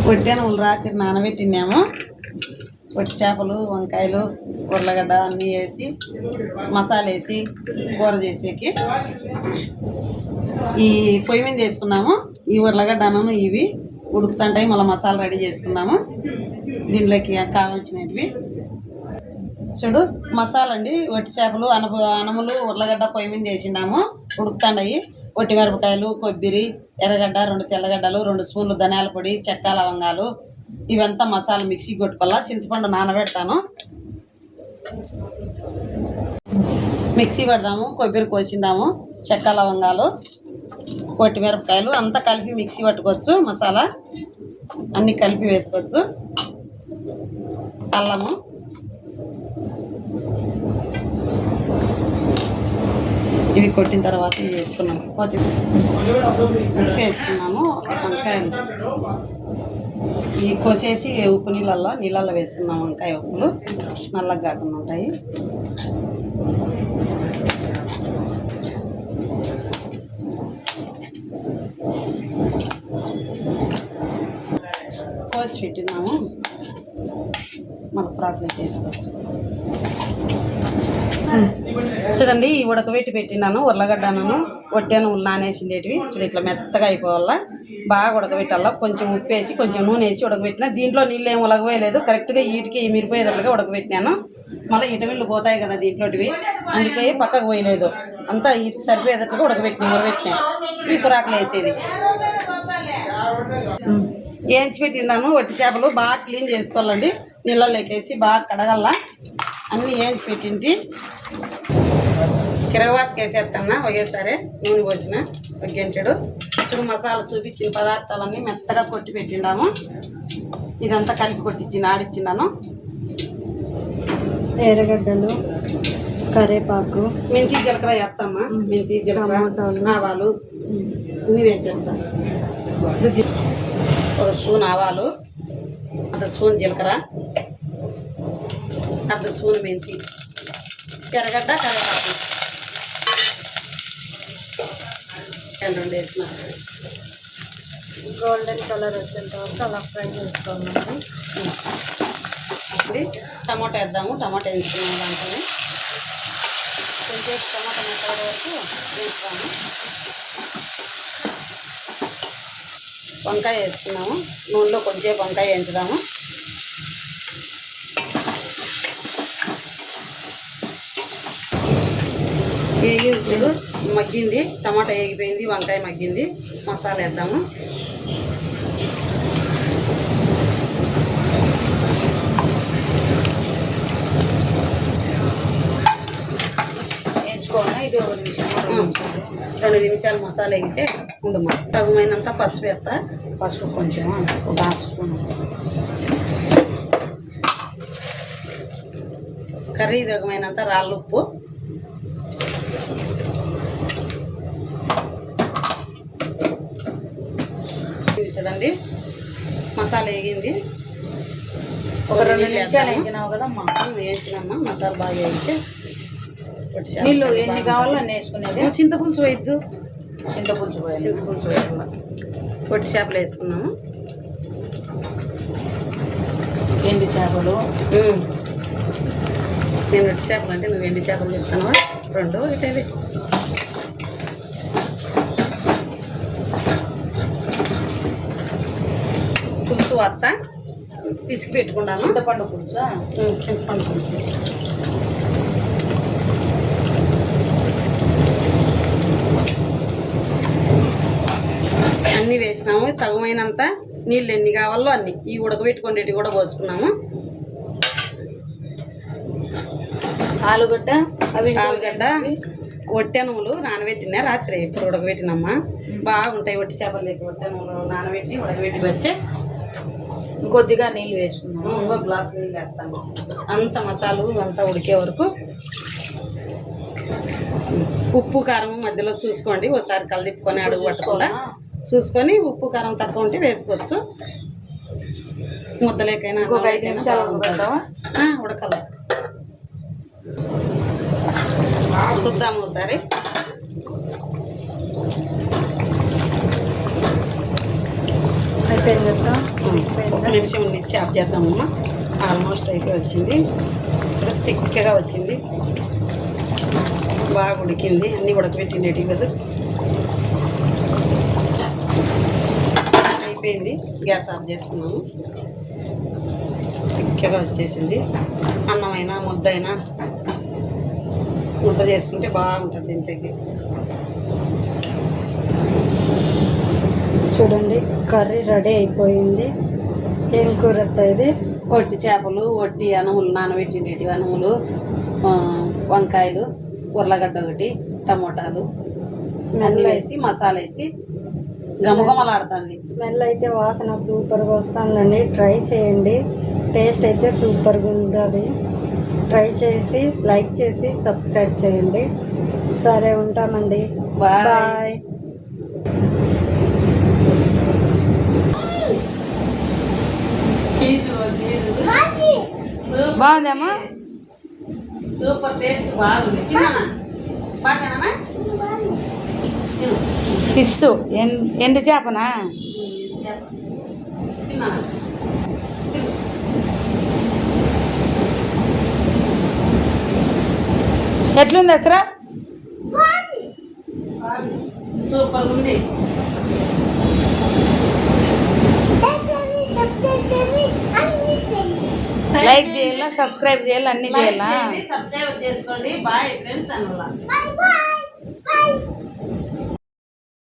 పొట్టెనములు రాత్రి నానబెట్టినాము. పొట్టి చేపలు, వంకాయలు, ఉర్లగడ్డ అన్నీ వేసి మసాలా వేసి కూర చేసేకి ఈ పొయ్యి మీద చేసుకున్నాము. ఈ ఉర్లగడ్డ అన్నము ఇవి ఉడుకుతుంటాయి. మళ్ళీ మసాలా రెడీ చేసుకున్నాము. దీంట్లోకి కావాల్సినవి చూడు మసాలా అండి. వట్టి చేపలు, అనములు, ఉర్లగడ్డ పొయ్యి మీద వేసినాము. ఉడుకుతాండాయి. వట్టి మిరపకాయలు, కొబ్బరి, ఎర్రగడ్డ, 2 తెల్లగడ్డలు, 2 స్పూన్లు ధనియాల పొడి, చెక్క, లవంగాలు ఇవంతా మసాలా మిక్సీ కొట్టుకోవాలా. చింతపండు నానబెడతాను. మిక్సీ పెడదాము. కొబ్బరి కోసిండాము, చెక్క, లవంగాలు, వట్టి మిరపకాయలు అంతా కలిపి మిక్సీ పట్టుకోవచ్చు. మసాలా అన్నీ కలిపి వేసుకోవచ్చు. అల్లము, ఇవి కొట్టిన తర్వాత ఇవి వేసుకున్నాము. కొత్తిమీర వేసుకున్నాము. వంకాయలు ఇవి కోసేసి ఉప్పు నీళ్ళల్లో వేసుకున్నాము. వంకాయ ఉప్పులు నల్లగా కాకుండా ఉంటాయి. కోసి పెట్టినాము. మన ప్రాబ్లం చేసుకోవచ్చు. చూడండి ఈ ఉడకబెట్టి పెట్టినాను. ఉర్లగడ్డను వట్టాను నానేసిండేటివి చూడు ఇట్లా మెత్తగా అయిపోవాలా. బాగా ఉడకబెట్టాలా. కొంచెం ఉప్పు వేసి కొంచెం నూనె వేసి ఉడకబెట్టినా. దీంట్లో నీళ్ళు ఏమి ఉలగవేయలేదు. కరెక్ట్గా వీటికి మిరిపోయేటట్లుగా ఉడకబెట్టినాను. మళ్ళీ విటమిన్లు పోతాయి కదా దీంట్లోటివి, అందుకే పక్కకు పోయలేదు. అంతా వీటికి సరిపోయేటట్లుగా ఉడకబెట్టినా. ఈ పురాకులు వేసేది వేయించి పెట్టినాను. వట్టి చేపలు బాగా క్లీన్ చేసుకోవాలండి. నీళ్ళలోకి వేసి బాగా కడగల్లా. అన్నీ వేయించి పెట్టింటి. తిరగబాతకి వేసేస్తాను ఒకేసారి. నూనె పోసిన ఒక గంటెడు. చూడు మసాలా చూపించిన పదార్థాలన్నీ మెత్తగా కొట్టి పెట్టిండాము. ఇదంతా కలిపి కొట్టించి ఆడిచ్చిన్నాను. ఎర్రగడ్డలు, కరేపాకు, మెంతి జీలకర్ర వేస్తామా. మెంతి జీలకర్ర, ఆవాలు అన్నీ వేసేస్తాం. 1 స్పూన్ ఆవాలు, 1 స్పూన్ జీలకర్ర, 1 స్పూన్ మెంతి, ఎర్రగడ్డ, కరేపాకు 2 వేసిన. గోల్డెన్ కలర్ వచ్చేంత వరకు అలా ఫ్రై చేసుకోవాలి. ఇప్పుడు టమాటా వేద్దాము. టమాటా వేసుకున్నాము. దాంట్లోనే కొంచెం టమాటా మెత్తగా వరకు వేస్తాము. వంకాయ వేసుకున్నాము. నూనెలో కొంచెం వంకాయ వేయించుదాము. చూడు మగ్గింది. టమాటా వేగిపోయింది. వంకాయ మగ్గింది. మసాలా వేద్దాము. వేయించుకోవాలి. ఇది 2 నిమిషాలు మసాలా వేగితే ఉండమా. తగుమైనంత పసుపు వేస్తా. పసుపు కొంచెం 1/2 స్పూన్. కర్రీ తగుమైనంత రాళ్ళు ఉప్పు. చూడండి మసాలా వేగింది. ఒక 2 నిమిషాలు వేయించినావు కదమ్మా. వేయించినమ్మా. మసాలా బాగా వేయితే నీళ్ళు ఎన్ని కావాలో అన్నీ వేసుకునేది. చింతపులుసు వేయద్దు. చింతపులుసు వేయాల. పొట్టి చేపలు వేసుకున్నాము. ఎండు చేపలు. నేను వట్టి చేపలు అంటే నువ్వు ఎండు చేపలు చెప్తాను. 2 ఇటలే. పులుసు వత్త పిసికి పెట్టుకున్నాను. చింతపండు పులుసా? చింతపండు పులుసు. అన్నీ వేసినాము. తగుమైనంత నీళ్ళు ఎన్ని కావాలో అన్ని. ఈ ఉడకబెట్టుకునేటివి కూడా పోసుకున్నాము. ఆలుగడ్డ వట్టెనుములు నానబెట్టినా రాత్రి. ఇప్పుడు ఉడకబెట్టినమ్మా. బాగుంటాయి వట్టి చేపలు లేక వట్టెనుములు నానబెట్టి ఉడకబెట్టి పెడితే. కొద్దిగా నీళ్ళు వేసుకున్నాము. 1 గ్లాసు నీళ్ళు వేస్తాము. అంత మసాలు అంతా ఉడికే వరకు. ఉప్పు కారం మధ్యలో చూసుకోండి. ఒకసారి కలిదిప్పుకొని అడుగు పట్టకుండా చూసుకొని ఉప్పు కారం తక్కువ ఉంటే వేసుకోవచ్చు. ముద్దలేకైనా 5 నిమిషాలు ఉడకాల. చూద్దాము ఒకసారి. అయితే అయిపోయింది అక్క. ఒక నిమిషం ఇచ్చి ఆఫ్ చేద్దామమ్మా. ఆల్మోస్ట్ అయిపోయి వచ్చింది. చిక్కగా వచ్చింది, బాగా ఉడికింది. అన్నీ ఉడకబెట్టిండేటి కదా. అయిపోయింది, గ్యాస్ ఆఫ్ చేసుకున్నాము. చిక్కగా వచ్చేసింది. అన్నమైనా ముద్దైనా ముద్ద చేసుకుంటే బాగుంటుంది దీంట్లోకి. చూడండి కర్రీ రెడీ అయిపోయింది. ఏం కూర అత్త ఇది? వట్టి చేపలు, వట్టి అనుములు, నానబెట్టిండేటి అనుములు, వంకాయలు, ఉర్లగడ్డ ఒకటి, టమోటాలు అన్నీ వేసి మసాలా వేసి గమగమలాడుతుంది. స్మెల్ అయితే వాసన సూపర్గా వస్తుందండి. ట్రై చేయండి, టేస్ట్ అయితే సూపర్గా ఉంటుంది. ట్రై చేసి లైక్ చేసి సబ్స్క్రైబ్ చేయండి. సరే ఉంటామండి, బాయ్. బాగుందమ్మా, సూపర్ టేస్ట్ బాగుంది. తిన్నానా? బాగా ఫిష్ ఎండు చేపనా? తిన్నానా? ఎట్లుంది అసలు? సూపర్ ఉంది. లైక్ చేయాలా, సబ్స్క్రైబ్ చేయాలా, అన్నీ చేయాలా? సబ్స్క్రైబ్ చేసుకోండి. Boy friends అన్నలా.